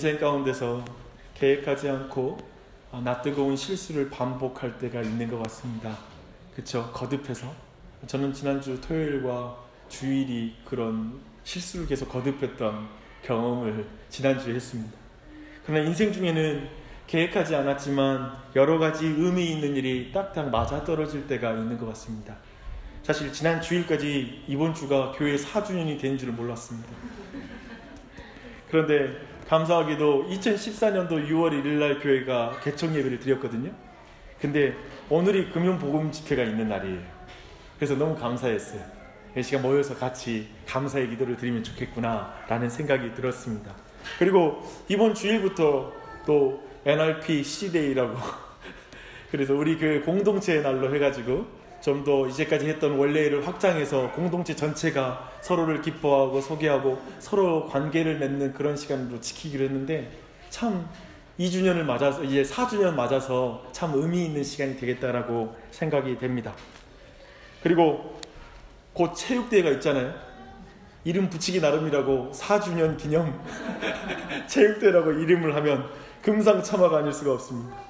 인생 가운데서 계획하지 않고 낯뜨거운 실수를 반복할 때가 있는 것 같습니다. 그쵸? 거듭해서. 저는 지난주 토요일과 주일이 그런 실수를 계속 거듭했던 경험을 지난주에 했습니다. 그러나 인생 중에는 계획하지 않았지만 여러 가지 의미 있는 일이 딱딱 맞아떨어질 때가 있는 것 같습니다. 사실 지난 주일까지 이번 주가 교회 4주년이 된 줄을 몰랐습니다. 그런데 감사하게도 2014년도 6월 1일날 교회가 개청 예배를 드렸거든요. 근데 오늘이 금연복음 집회가 있는 날이에요. 그래서 너무 감사했어요. 이 시간 모여서 같이 감사의 기도를 드리면 좋겠구나 라는 생각이 들었습니다. 그리고 이번 주일부터 또 NRP C데이라고 그래서 우리 교회 공동체의 날로 해가지고 좀 더 이제까지 했던 원래를 확장해서 공동체 전체가 서로를 기뻐하고 소개하고 서로 관계를 맺는 그런 시간으로 지키기로 했는데 참 2주년을 맞아서 이제 4주년 맞아서 참 의미 있는 시간이 되겠다라고 생각이 됩니다. 그리고 곧 체육대회가 있잖아요. 이름 붙이기 나름이라고 4주년 기념 체육대회라고 이름을 하면 금상첨화가 아닐 수가 없습니다.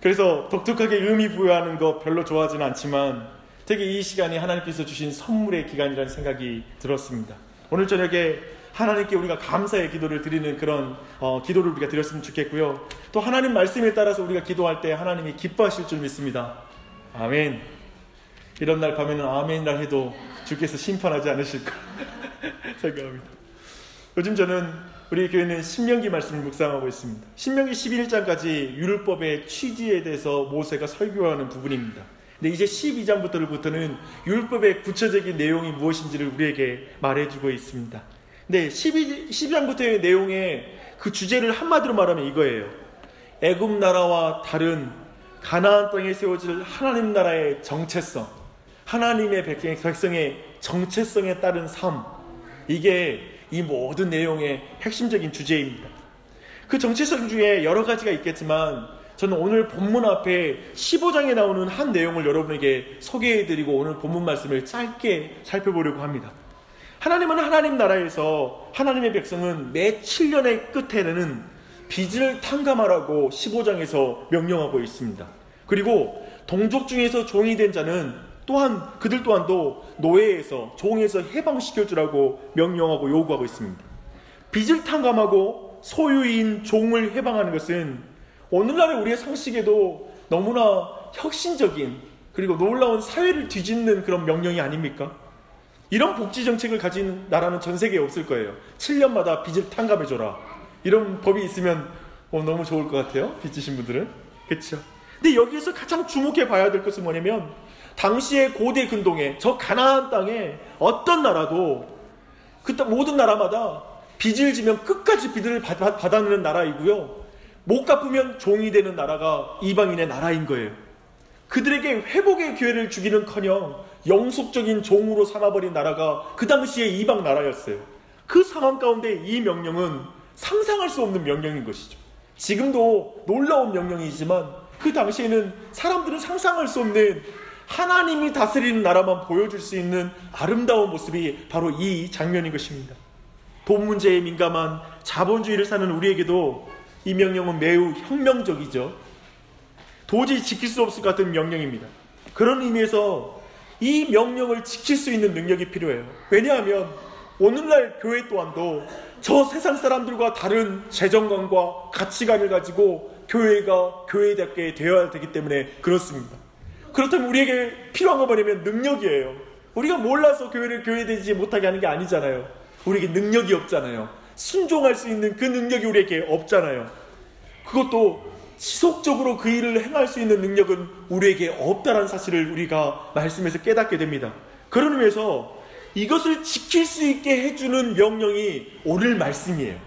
그래서 독특하게 의미 부여하는 거 별로 좋아하지는 않지만 되게 이 시간이 하나님께서 주신 선물의 기간이라는 생각이 들었습니다. 오늘 저녁에 하나님께 우리가 감사의 기도를 드리는 그런 기도를 우리가 드렸으면 좋겠고요. 또 하나님 말씀에 따라서 우리가 기도할 때 하나님이 기뻐하실 줄 믿습니다. 아멘. 이런 날 밤에는 아멘이라 해도 주께서 심판하지 않으실까 생각합니다. 요즘 저는 우리 교회는 신명기 말씀을 묵상하고 있습니다. 신명기 11장까지 율법의 취지에 대해서 모세가 설교하는 부분입니다. 근데 이제 12장부터는 율법의 구체적인 내용이 무엇인지를 우리에게 말해주고 있습니다. 근데 12장부터의 내용의 그 주제를 한마디로 말하면 이거예요. 애굽 나라와 다른 가나안 땅에 세워질 하나님 나라의 정체성, 하나님의 백성의 정체성에 따른 삶, 이게 이 모든 내용의 핵심적인 주제입니다. 그 정체성 중에 여러 가지가 있겠지만 저는 오늘 본문 앞에 15장에 나오는 한 내용을 여러분에게 소개해드리고 오늘 본문 말씀을 짧게 살펴보려고 합니다. 하나님은 하나님 나라에서 하나님의 백성은 매 7년의 끝에는 빚을 탕감하라고 15장에서 명령하고 있습니다. 그리고 동족 중에서 종이 된 자는 또한 그들 또한도 노예에서 종에서 해방시켜주라고 명령하고 요구하고 있습니다. 빚을 탕감하고 소유인 종을 해방하는 것은 오늘날의 우리의 상식에도 너무나 혁신적인 그리고 놀라운 사회를 뒤집는 그런 명령이 아닙니까? 이런 복지 정책을 가진 나라는 전 세계에 없을 거예요. 7년마다 빚을 탕감해줘라. 이런 법이 있으면 너무 좋을 것 같아요. 빚 지신 분들은. 그렇죠? 근데 여기에서 가장 주목해 봐야 될 것은 뭐냐면 당시의 고대 근동에 저 가나안 땅에 어떤 나라도 그때 모든 나라마다 빚을 지면 끝까지 빚을 받아내는 나라이고요. 못 갚으면 종이 되는 나라가 이방인의 나라인 거예요. 그들에게 회복의 기회를 주기는커녕 영속적인 종으로 삼아버린 나라가 그 당시에 이방 나라였어요. 그 상황 가운데 이 명령은 상상할 수 없는 명령인 것이죠. 지금도 놀라운 명령이지만 그 당시에는 사람들은 상상할 수 없는 하나님이 다스리는 나라만 보여줄 수 있는 아름다운 모습이 바로 이 장면인 것입니다. 돈 문제에 민감한 자본주의를 사는 우리에게도 이 명령은 매우 혁명적이죠. 도저히 지킬 수 없을 것 같은 명령입니다. 그런 의미에서 이 명령을 지킬 수 있는 능력이 필요해요. 왜냐하면 오늘날 교회 또한도 저 세상 사람들과 다른 재정관과 가치관을 가지고 교회가 교회답게 되어야 되기 때문에 그렇습니다. 그렇다면 우리에게 필요한 건 뭐냐면 능력이에요. 우리가 몰라서 교회를 교회되지 못하게 하는 게 아니잖아요. 우리에게 능력이 없잖아요. 순종할 수 있는 그 능력이 우리에게 없잖아요. 그것도 지속적으로 그 일을 행할 수 있는 능력은 우리에게 없다는 사실을 우리가 말씀에서 깨닫게 됩니다. 그런 의미에서 이것을 지킬 수 있게 해주는 명령이 오늘 말씀이에요.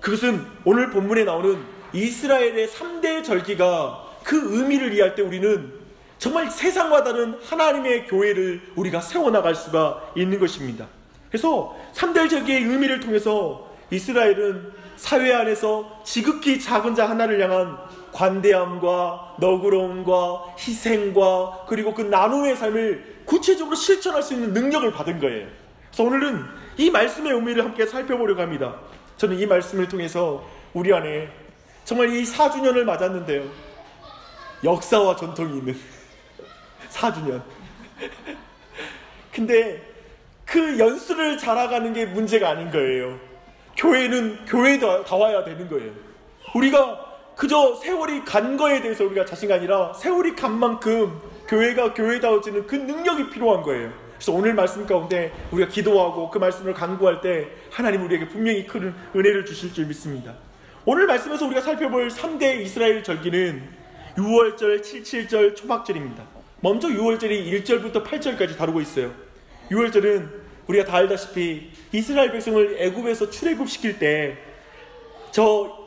그것은 오늘 본문에 나오는 이스라엘의 3대 절기가 그 의미를 이해할 때 우리는 정말 세상과 다른 하나님의 교회를 우리가 세워나갈 수가 있는 것입니다. 그래서 3대 절기의 의미를 통해서 이스라엘은 사회 안에서 지극히 작은 자 하나를 향한 관대함과 너그러움과 희생과 그리고 그 나눔의 삶을 구체적으로 실천할 수 있는 능력을 받은 거예요. 그래서 오늘은 이 말씀의 의미를 함께 살펴보려고 합니다. 저는 이 말씀을 통해서 우리 안에 정말 이 4주년을 맞았는데요, 역사와 전통이 있는 4주년. 근데 그 연수를 잘아가는 게 문제가 아닌 거예요. 교회는 교회다워야 되는 거예요. 우리가 그저 세월이 간 거에 대해서 우리가 자신이 아니라 세월이 간 만큼 교회가 교회다워지는 그 능력이 필요한 거예요. 그래서 오늘 말씀 가운데 우리가 기도하고 그 말씀을 간구할 때 하나님 우리에게 분명히 큰 은혜를 주실 줄 믿습니다. 오늘 말씀에서 우리가 살펴볼 3대 이스라엘 절기는 유월절, 77절, 초막절입니다. 먼저 유월절이 1절부터 8절까지 다루고 있어요. 유월절은 우리가 다 알다시피 이스라엘 백성을 애굽에서 출애굽시킬 때 저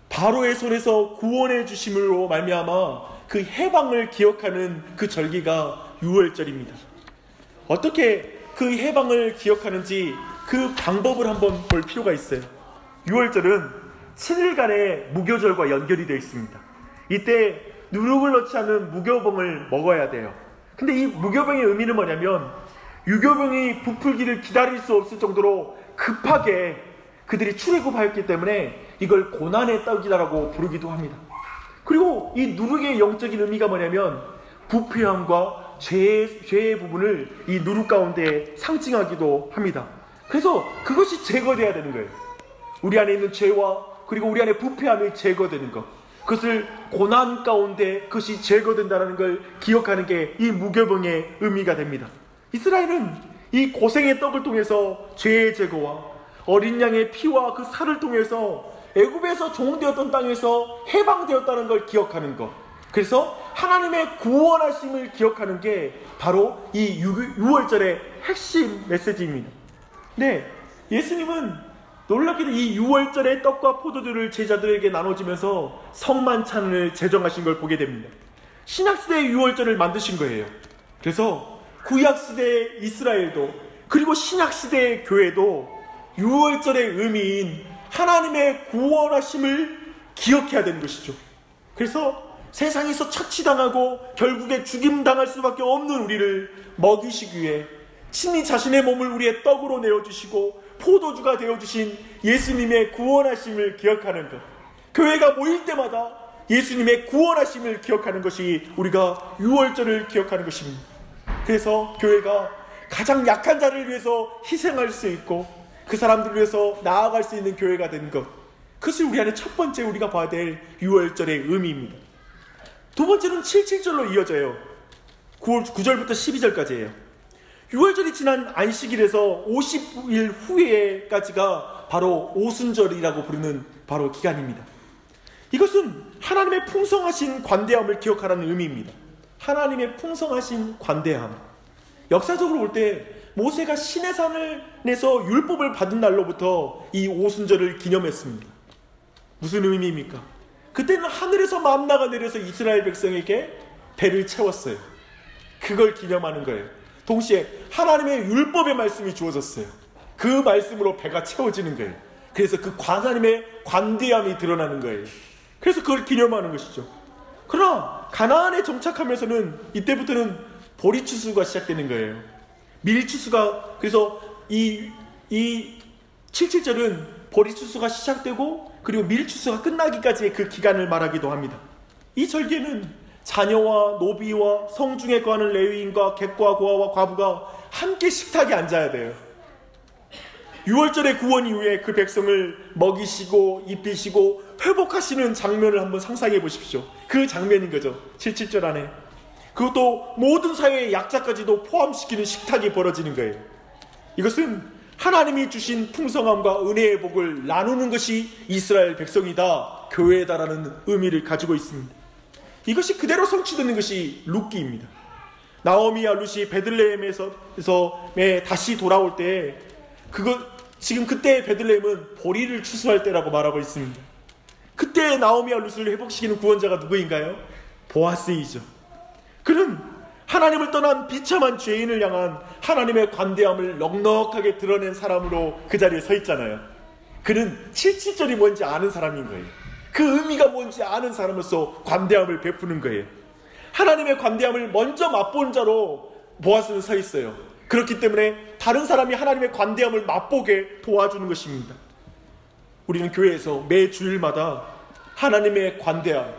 바로의 손에서 구원해 주심으로 말미암아 그 해방을 기억하는 그 절기가 유월절입니다. 어떻게 그 해방을 기억하는지 그 방법을 한번 볼 필요가 있어요. 유월절은 7일간의 무교절과 연결이 되어 있습니다. 이때 누룩을 넣지 않은 무교병을 먹어야 돼요. 근데 이 무교병의 의미는 뭐냐면 유교병이 부풀기를 기다릴 수 없을 정도로 급하게 그들이 출애굽하였기 때문에 이걸 고난의 떡이라고 부르기도 합니다. 그리고 이 누룩의 영적인 의미가 뭐냐면 부패함과 죄의 부분을 이 누룩 가운데 상징하기도 합니다. 그래서 그것이 제거돼야 되는 거예요. 우리 안에 있는 죄와 그리고 우리 안에 부패함이 제거되는 것, 그것을 고난 가운데 그것이 제거된다는 걸 기억하는 게 이 무교병의 의미가 됩니다. 이스라엘은 이 고생의 떡을 통해서 죄의 제거와 어린 양의 피와 그 살을 통해서 애굽에서 종되었던 땅에서 해방되었다는 걸 기억하는 것, 그래서 하나님의 구원하심을 기억하는 게 바로 이 유월절의 핵심 메시지입니다. 네, 예수님은 놀랍게도 이 유월절의 떡과 포도주를 제자들에게 나눠주면서 성만찬을 제정하신 걸 보게 됩니다. 신약시대의 유월절을 만드신 거예요. 그래서 구약시대의 이스라엘도 그리고 신약시대의 교회도 유월절의 의미인 하나님의 구원하심을 기억해야 되는 것이죠. 그래서 세상에서 착취당하고 결국에 죽임당할 수밖에 없는 우리를 먹이시기 위해 친히 자신의 몸을 우리의 떡으로 내어주시고 포도주가 되어주신 예수님의 구원하심을 기억하는 것, 교회가 모일 때마다 예수님의 구원하심을 기억하는 것이 우리가 유월절을 기억하는 것입니다. 그래서 교회가 가장 약한 자를 위해서 희생할 수 있고 그 사람들을 위해서 나아갈 수 있는 교회가 된 것, 그것이 우리 안에 첫 번째 우리가 봐야 될 유월절의 의미입니다. 두 번째는 77절로 이어져요. 9절부터 12절까지예요. 유월절이 지난 안식일에서 50일 후에까지가 바로 오순절이라고 부르는 바로 기간입니다. 이것은 하나님의 풍성하신 관대함을 기억하라는 의미입니다. 하나님의 풍성하신 관대함. 역사적으로 볼 때 모세가 시내산에서 율법을 받은 날로부터 이 오순절을 기념했습니다. 무슨 의미입니까? 그때는 하늘에서 만나가 내려서 이스라엘 백성에게 배를 채웠어요. 그걸 기념하는 거예요. 동시에 하나님의 율법의 말씀이 주어졌어요. 그 말씀으로 배가 채워지는 거예요. 그래서 그 하나님의 관대함이 드러나는 거예요. 그래서 그걸 기념하는 것이죠. 그러나 가나안에 정착하면서는 이때부터는 보리추수가 시작되는 거예요. 밀추수가, 그래서 이 77절은 보리추수가 시작되고 그리고 밀추수가 끝나기까지의 그 기간을 말하기도 합니다. 이 절기에는 자녀와 노비와 성중에 거하는 레위인과 객과 고아와 과부가 함께 식탁에 앉아야 돼요. 6월절의 구원 이후에 그 백성을 먹이시고 입히시고 회복하시는 장면을 한번 상상해 보십시오. 그 장면인 거죠. 77절 안에. 그것도 모든 사회의 약자까지도 포함시키는 식탁이 벌어지는 거예요. 이것은 하나님이 주신 풍성함과 은혜의 복을 나누는 것이 이스라엘 백성이다, 교회다라는 의미를 가지고 있습니다. 이것이 그대로 성취되는 것이 룻기입니다. 나오미와 룻이 베들레헴에서 다시 돌아올 때 지금 그때 베들레헴은 보리를 추수할 때라고 말하고 있습니다. 그때 나오미와 룻을 회복시키는 구원자가 누구인가요? 보아스이죠. 그는 하나님을 떠난 비참한 죄인을 향한 하나님의 관대함을 넉넉하게 드러낸 사람으로 그 자리에 서 있잖아요. 그는 77절이 뭔지 아는 사람인 거예요. 그 의미가 뭔지 아는 사람으로서 관대함을 베푸는 거예요. 하나님의 관대함을 먼저 맛본 자로 보아스는 서 있어요. 그렇기 때문에 다른 사람이 하나님의 관대함을 맛보게 도와주는 것입니다. 우리는 교회에서 매 주일마다 하나님의 관대함,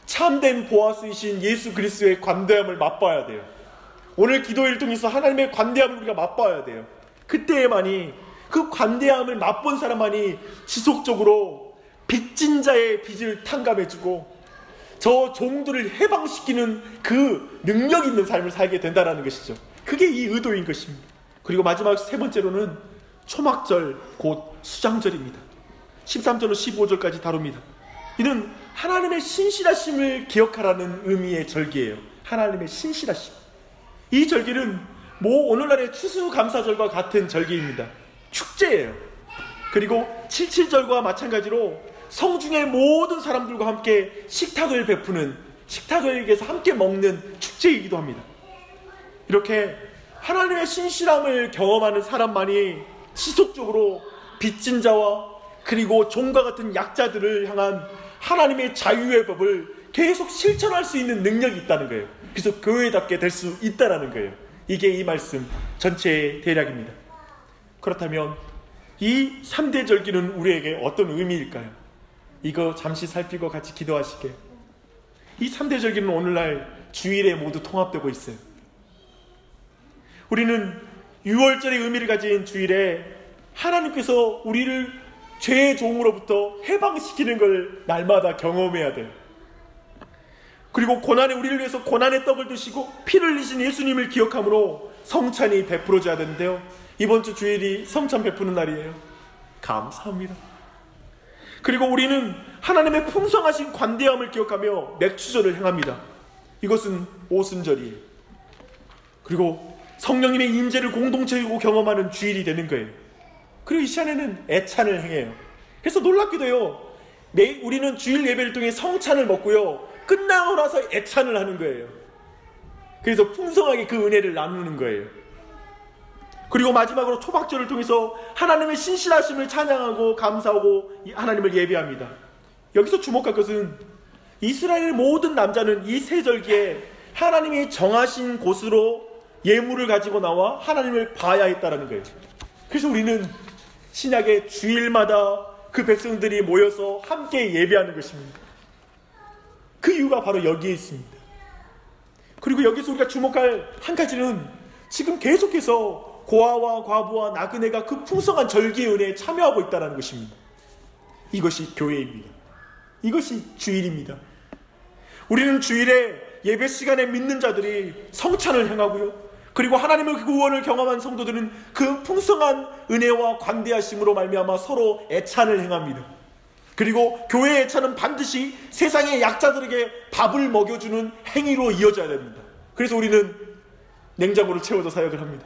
참된 보아스이신 예수 그리스도의 관대함을 맛봐야 돼요. 오늘 기도회를 통해서 하나님의 관대함을 우리가 맛봐야 돼요. 그때에만이, 그 관대함을 맛본 사람만이 지속적으로 빚진 자의 빚을 탕감해주고 저 종들을 해방시키는 그 능력 있는 삶을 살게 된다는 것이죠. 그게 이 의도인 것입니다. 그리고 마지막 세 번째로는 초막절, 곧 수장절입니다. 13절로 15절까지 다룹니다. 이는 하나님의 신실하심을 기억하라는 의미의 절기예요. 하나님의 신실하심. 이 절기는 오늘날의 추수감사절과 같은 절기입니다. 축제예요. 그리고 77절과 마찬가지로 성중의 모든 사람들과 함께 식탁을 베푸는, 식탁을 위해서 함께 먹는 축제이기도 합니다. 이렇게 하나님의 신실함을 경험하는 사람만이 지속적으로 빚진 자와 그리고 종과 같은 약자들을 향한 하나님의 자유의 법을 계속 실천할 수 있는 능력이 있다는 거예요. 그래서 교회답게 될 수 있다는 거예요. 이게 이 말씀 전체의 대략입니다. 그렇다면 이 3대 절기는 우리에게 어떤 의미일까요? 이거 잠시 살피고 같이 기도하시게요. 이 3대 절기는 오늘날 주일에 모두 통합되고 있어요. 우리는 6월절의 의미를 가진 주일에 하나님께서 우리를 죄의 종으로부터 해방시키는 걸 날마다 경험해야 돼요. 그리고 고난에, 우리를 위해서 고난의 떡을 드시고 피를 흘리신 예수님을 기억함으로 성찬이 베풀어져야 되는데요. 이번 주 주일이 성찬 베푸는 날이에요. 감사합니다. 그리고 우리는 하나님의 풍성하신 관대함을 기억하며 맥추절을 행합니다. 이것은 오순절이에요. 그리고 성령님의 임재를 공동체로 경험하는 주일이 되는 거예요. 그리고 이 시간에는 애찬을 행해요. 그래서 놀랍기도 해요. 우리는 주일 예배를 통해 성찬을 먹고요, 끝나고 나서 애찬을 하는 거예요. 그래서 풍성하게 그 은혜를 나누는 거예요. 그리고 마지막으로 초막절을 통해서 하나님의 신실하심을 찬양하고 감사하고 하나님을 예배합니다. 여기서 주목할 것은 이스라엘의 모든 남자는 이 세 절기에 하나님이 정하신 곳으로 예물을 가지고 나와 하나님을 봐야 했다는 거예요. 그래서 우리는 신약의 주일마다 그 백성들이 모여서 함께 예배하는 것입니다. 그 이유가 바로 여기에 있습니다. 그리고 여기서 우리가 주목할 한 가지는 지금 계속해서 고아와 과부와 나그네가 그 풍성한 절기의 은혜에 참여하고 있다는 것입니다. 이것이 교회입니다. 이것이 주일입니다. 우리는 주일에 예배 시간에 믿는 자들이 성찬을 행하고요, 그리고 하나님의 구원을 경험한 성도들은 그 풍성한 은혜와 관대하심으로 말미암아 서로 애찬을 행합니다. 그리고 교회의 애찬은 반드시 세상의 약자들에게 밥을 먹여주는 행위로 이어져야 됩니다. 그래서 우리는 냉장고를 채워서 사역을 합니다.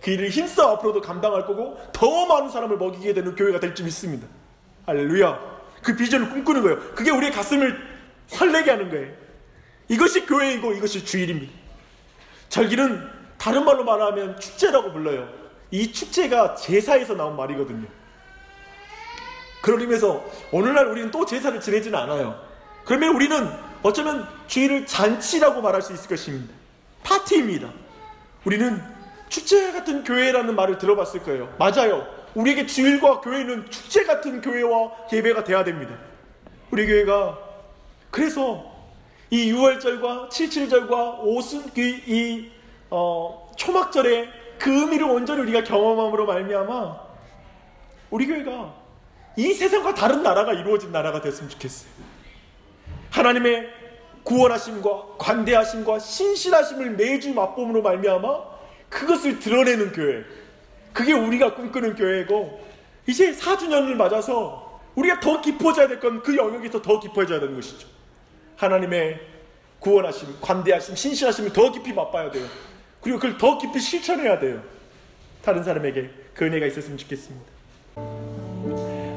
그 일을 힘써 앞으로도 감당할 거고 더 많은 사람을 먹이게 되는 교회가 될 줄 믿습니다. 할렐루야. 그 비전을 꿈꾸는 거예요. 그게 우리의 가슴을 설레게 하는 거예요. 이것이 교회이고 이것이 주일입니다. 절기는 다른 말로 말하면 축제라고 불러요. 이 축제가 제사에서 나온 말이거든요. 그런 의미에서 오늘날 우리는 또 제사를 지내지는 않아요. 그러면 우리는 어쩌면 주일을 잔치라고 말할 수 있을 것입니다. 파티입니다. 우리는 축제 같은 교회라는 말을 들어봤을 거예요. 맞아요. 우리에게 주일과 교회는 축제 같은 교회와 예배가 돼야 됩니다. 우리 교회가 그래서 이 6월절과 77절과 초막절의 그 의미를 온전히 우리가 경험함으로 말미암아 우리 교회가 이 세상과 다른 나라가 이루어진 나라가 됐으면 좋겠어요. 하나님의 구원하심과 관대하심과 신실하심을 매주 맛봄으로 말미암아 그것을 드러내는 교회, 그게 우리가 꿈꾸는 교회고, 이제 4주년을 맞아서 우리가 더 깊어져야 될 건 그 영역에서 더 깊어져야 되는 것이죠. 하나님의 구원하심, 관대하심, 신실하심을 더 깊이 맛봐야 돼요. 그리고 그걸 더 깊이 실천해야 돼요. 다른 사람에게 그 은혜가 있었으면 좋겠습니다.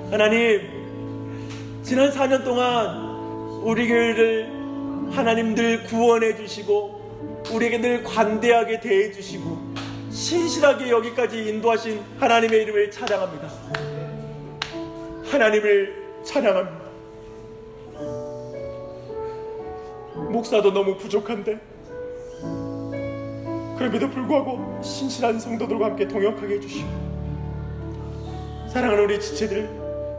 하나님, 지난 4년 동안 우리 교회를 하나님 늘 구원해 주시고 우리에게 늘 관대하게 대해 주시고 신실하게 여기까지 인도하신 하나님의 이름을 찬양합니다. 하나님을 찬양합니다. 목사도 너무 부족한데 그럼에도 불구하고 신실한 성도들과 함께 동역하게 해주시고, 사랑하는 우리 지체들,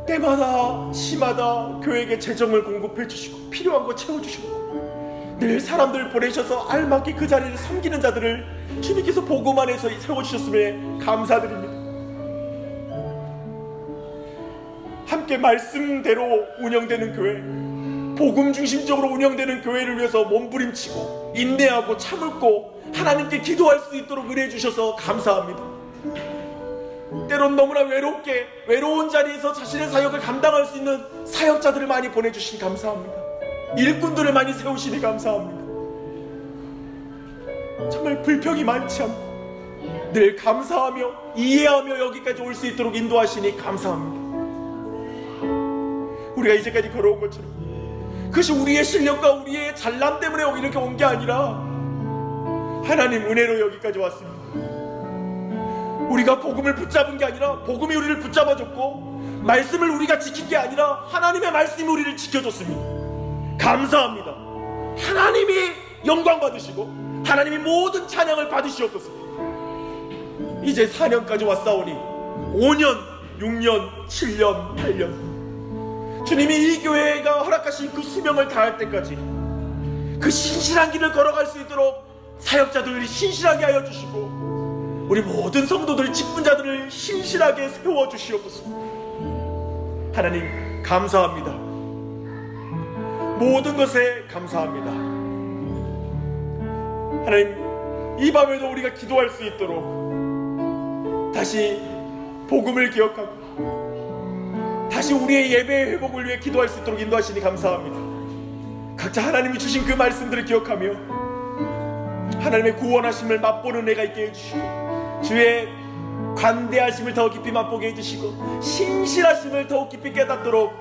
때마다 시마다 교회에게 재정을 공급해 주시고 필요한 거 채워주시고 늘 사람들 보내셔서 알맞게 그 자리를 섬기는 자들을 주님께서 복음 안에서 세워주셨음에 감사드립니다. 함께 말씀대로 운영되는 교회, 복음 중심적으로 운영되는 교회를 위해서 몸부림치고 인내하고 참고 하나님께 기도할 수 있도록 은혜 주셔서 감사합니다. 때론 너무나 외로운 자리에서 자신의 사역을 감당할 수 있는 사역자들을 많이 보내주시니 감사합니다. 일꾼들을 많이 세우시니 감사합니다. 정말 불평이 많지 않고 늘 감사하며 이해하며 여기까지 올 수 있도록 인도하시니 감사합니다. 우리가 이제까지 걸어온 것처럼 그것이 우리의 실력과 우리의 잘남 때문에 이렇게 온 게 아니라 하나님 은혜로 여기까지 왔습니다. 우리가 복음을 붙잡은 게 아니라 복음이 우리를 붙잡아줬고 말씀을 우리가 지킨 게 아니라 하나님의 말씀이 우리를 지켜줬습니다. 감사합니다. 하나님이 영광 받으시고 하나님이 모든 찬양을 받으시옵소서. 이제 4년까지 왔사오니 5년, 6년, 7년, 8년 주님이 이 교회가 허락하신 그 수명을 다할 때까지 그 신실한 길을 걸어갈 수 있도록 사역자들이 신실하게 하여 주시고 우리 모든 성도들 직분자들을 신실하게 세워주시옵소서. 하나님 감사합니다. 모든 것에 감사합니다. 하나님 이 밤에도 우리가 기도할 수 있도록 다시 복음을 기억하고 다시 우리의 예배의 회복을 위해 기도할 수 있도록 인도하시니 감사합니다. 각자 하나님이 주신 그 말씀들을 기억하며 하나님의 구원하심을 맛보는 애가 있게 해주시고 주의 관대하심을 더 깊이 맛보게 해주시고 신실하심을 더욱 깊이 깨닫도록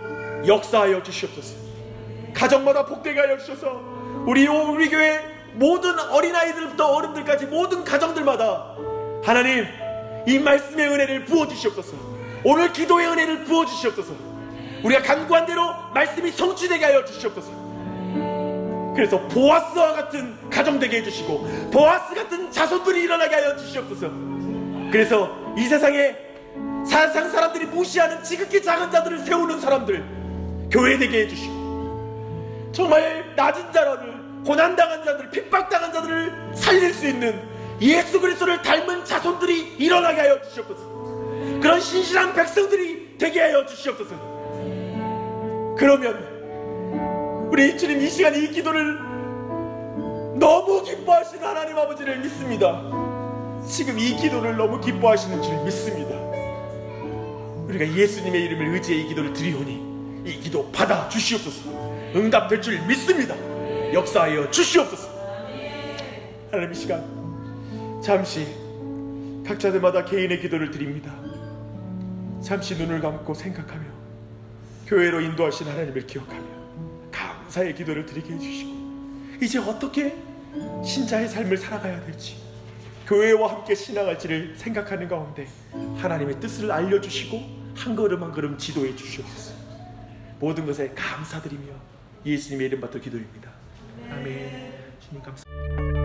역사하여 주시옵소서. 가정마다 복되게 하여 주셔서 우리 교회 모든 어린아이들부터 어른들까지 모든 가정들마다 하나님 이 말씀의 은혜를 부어주시옵소서. 오늘 기도의 은혜를 부어주시옵소서. 우리가 간구한 대로 말씀이 성취되게 하여 주시옵소서. 그래서 보아스와 같은 가정 되게 해주시고 보아스 같은 자손들이 일어나게 하여 주시옵소서. 그래서 이 세상에 세상 사람들이 무시하는 지극히 작은 자들을 세우는 사람들 교회 되게 해주시고 정말 낮은 자들, 고난당한 자들, 핍박당한 자들을 살릴 수 있는 예수 그리스도를 닮은 자손들이 일어나게 하여 주시옵소서. 그런 신실한 백성들이 되게 하여 주시옵소서. 그러면 우리 주님 이 시간 이 기도를 너무 기뻐하시는 하나님 아버지를 믿습니다. 지금 이 기도를 너무 기뻐하시는 줄 믿습니다. 우리가 예수님의 이름을 의지해 이 기도를 드리오니 이 기도 받아 주시옵소서. 응답될 줄 믿습니다. 역사하여 주시옵소서. 하나님 이 시간 잠시 각자들마다 개인의 기도를 드립니다. 잠시 눈을 감고 생각하며 교회로 인도하신 하나님을 기억하며 감사의 기도를 드리게 해주시고 이제 어떻게 신자의 삶을 살아가야 될지 교회와 함께 신앙할지를 생각하는 가운데 하나님의 뜻을 알려주시고 한 걸음 한 걸음 지도해 주시옵소서. 모든 것에 감사드리며 예수님의 이름 받들어 기도드립니다. 아멘. 주님 감사합니다.